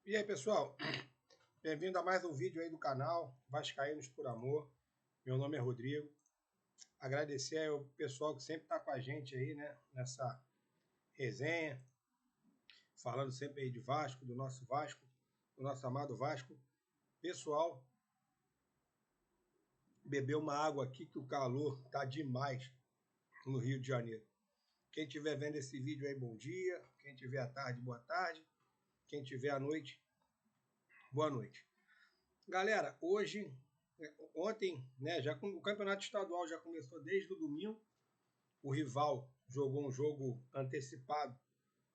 E aí, pessoal, bem-vindo a mais um vídeo aí do canal Vascaínos por Amor. Meu nome é Rodrigo. Agradecer ao pessoal que sempre está com a gente aí, né, nessa resenha, falando sempre aí de Vasco, do nosso amado Vasco. Pessoal, beber uma água aqui que o calor tá demais no Rio de Janeiro. Quem estiver vendo esse vídeo aí, bom dia. Quem estiver à tarde, boa tarde. Quem estiver à noite, boa noite. Galera, ontem, né, o campeonato estadual já começou desde o domingo. O rival jogou um jogo antecipado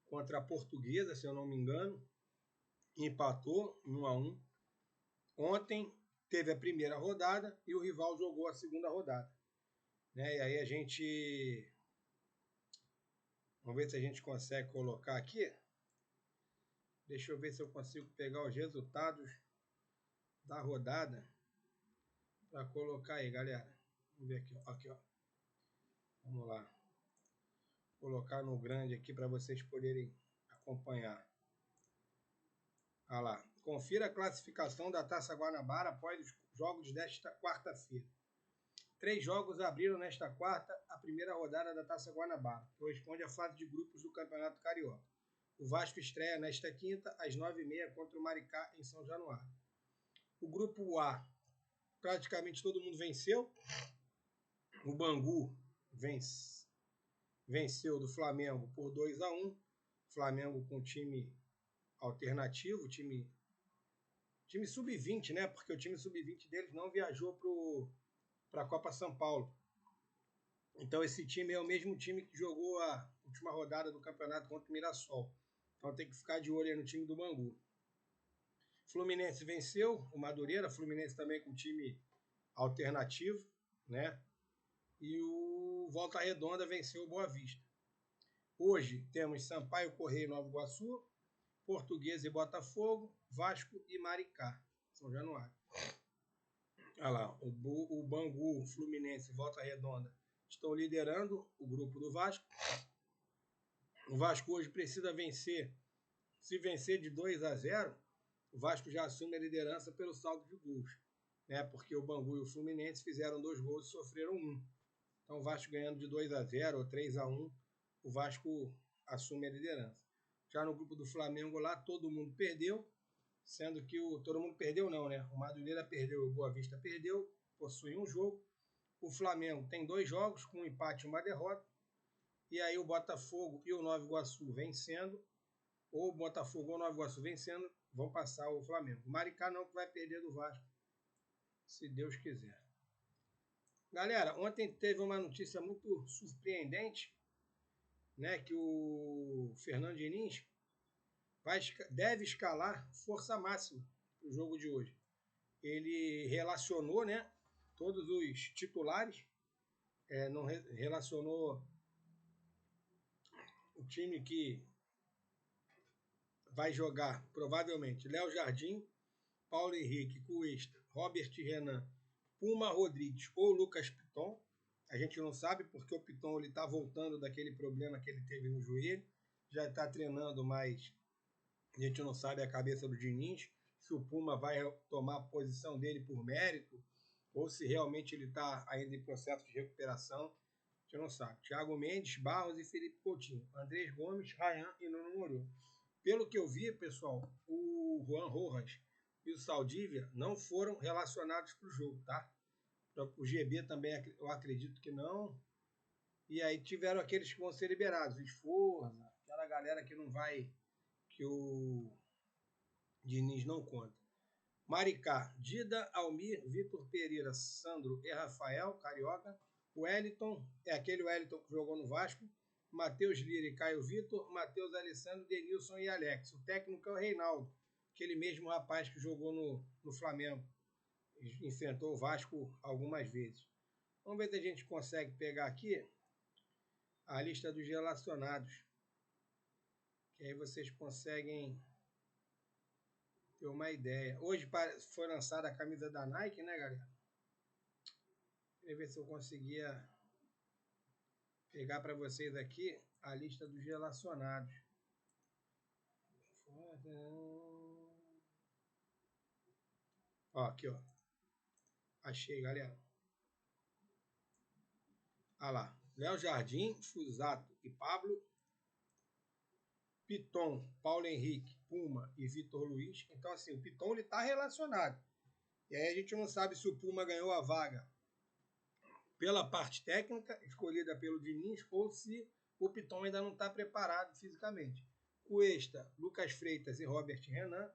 contra a Portuguesa, se eu não me engano, empatou 1-1. Ontem teve a primeira rodada e o rival jogou a segunda rodada. Né? E aí vamos ver se a gente consegue colocar aqui. Deixa eu ver se eu consigo pegar os resultados da rodada para colocar aí, galera. Vamos ver aqui, ó. Vamos lá. Vou colocar no grande aqui para vocês poderem acompanhar. Olha lá. Confira a classificação da Taça Guanabara após os jogos desta quarta-feira. 3 jogos abriram nesta quarta a primeira rodada da Taça Guanabara, que corresponde à fase de grupos do Campeonato Carioca. O Vasco estreia nesta quinta, às 9h30, contra o Maricá, em São Januário. O grupo A, praticamente todo mundo venceu. O Bangu venceu do Flamengo por 2-1. Flamengo com time alternativo, time sub-20, né? Porque o time sub-20 deles não viajou para a Copa São Paulo. Então esse time é o mesmo time que jogou a última rodada do campeonato contra o Mirassol. Então tem que ficar de olho aí no time do Bangu. Fluminense venceu o Madureira, Fluminense também com time alternativo, né? E o Volta Redonda venceu o Boa Vista. Hoje temos Sampaio Correia e Nova Iguaçu, Portuguesa e Botafogo, Vasco e Maricá, São Januário. Olha lá, o Bangu, Fluminense e Volta Redonda estão liderando o grupo do Vasco. O Vasco hoje precisa vencer. Se vencer de 2-0, o Vasco já assume a liderança pelo saldo de gols, né? Porque o Bangu e o Fluminense fizeram 2 gols e sofreram 1. Então o Vasco ganhando de 2-0 ou 3-1, o Vasco assume a liderança. Já no grupo do Flamengo lá, todo mundo perdeu, sendo que todo mundo perdeu não, né? O Madureira perdeu, o Boa Vista perdeu, possui um jogo. O Flamengo tem 2 jogos, com um empate e uma derrota. E aí o Botafogo e o Nova Iguaçu vencendo, ou o Botafogo ou o Nova Iguaçu vencendo, vão passar o Flamengo. O Maricá não, que vai perder do Vasco, se Deus quiser. Galera, ontem teve uma notícia muito surpreendente, né, que o Fernando Diniz deve escalar força máxima para o jogo de hoje. Ele relacionou, né, todos os titulares, não relacionou o time que vai jogar, provavelmente, Léo Jardim, Paulo Henrique, Cuesta, Robert Renan, Puma Rodrigues ou Lucas Piton. A gente não sabe porque o Piton está voltando daquele problema que ele teve no joelho, já está treinando, mas a gente não sabe a cabeça do Diniz, se o Puma vai tomar a posição dele por mérito ou se realmente ele está ainda em processo de recuperação. A gente não sabe. Thiago Mendes, Barros e Felipe Coutinho. Andrés Gomes, Ryan e Nuno Moro. Pelo que eu vi, pessoal, o Juan Rojas e o Saldívia não foram relacionados para o jogo, tá? O GB também eu acredito que não. E aí tiveram aqueles que vão ser liberados, o Esforza, aquela galera que não vai, que o Diniz não conta. Maricá, Dida, Almir, Vitor Pereira, Sandro e Rafael, Carioca. O Wellington, é aquele Wellington que jogou no Vasco. Matheus Lira e Caio Vitor. Matheus Alessandro, Denilson e Alex. O técnico é o Reinaldo, aquele mesmo rapaz que jogou no Flamengo. Enfrentou o Vasco algumas vezes. Vamos ver se a gente consegue pegar aqui a lista dos relacionados. Que aí vocês conseguem ter uma ideia. Hoje foi lançada a camisa da Nike, né, galera? Queria ver se eu conseguia pegar para vocês aqui a lista dos relacionados. Ó, aqui, ó. Achei, galera. Olha lá. Léo Jardim, Fusato e Pablo. Piton, Paulo Henrique, Puma e Vitor Luiz. Então, assim, o Piton ele tá relacionado. E aí a gente não sabe se o Puma ganhou a vaga pela parte técnica, escolhida pelo Diniz, ou se o Piton ainda não está preparado fisicamente. Cuesta, Lucas Freitas e Robert Renan.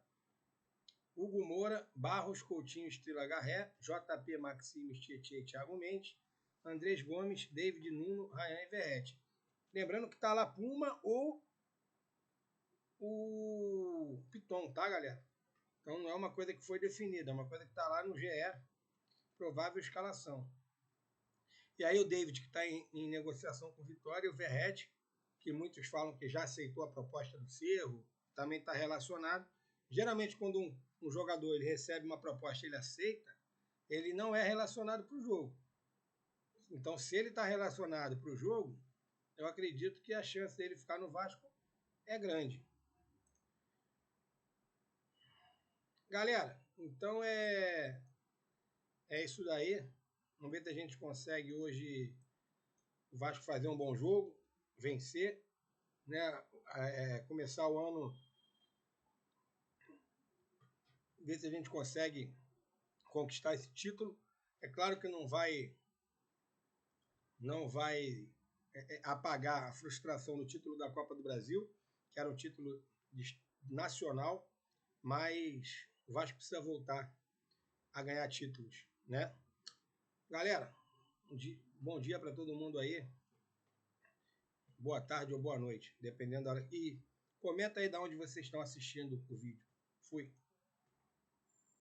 Hugo Moura, Barros, Coutinho, Estrela Garré, JP, Maximes, Tietê e Thiago Mendes. Andrés Gomes, David Nuno, Ryan e Verrete. Lembrando que tá lá Puma ou o Piton, tá, galera? Então não é uma coisa que foi definida, é uma coisa que está lá no GE, provável escalação. E aí o David, que está em negociação com o Vitória, e o Verrete, que muitos falam que já aceitou a proposta do Cerro, também está relacionado. Geralmente, quando um jogador ele recebe uma proposta e ele aceita, ele não é relacionado para o jogo. Então, se ele está relacionado para o jogo, eu acredito que a chance dele ficar no Vasco é grande. Galera, então é isso daí. Vamos ver se a gente consegue hoje o Vasco fazer um bom jogo, vencer, né? Começar o ano, ver se a gente consegue conquistar esse título. É claro que não vai apagar a frustração do título da Copa do Brasil, que era um título nacional, mas o Vasco precisa voltar a ganhar títulos, né? Galera, bom dia para todo mundo aí. Boa tarde ou boa noite, dependendo da hora. E comenta aí de onde vocês estão assistindo o vídeo. Fui.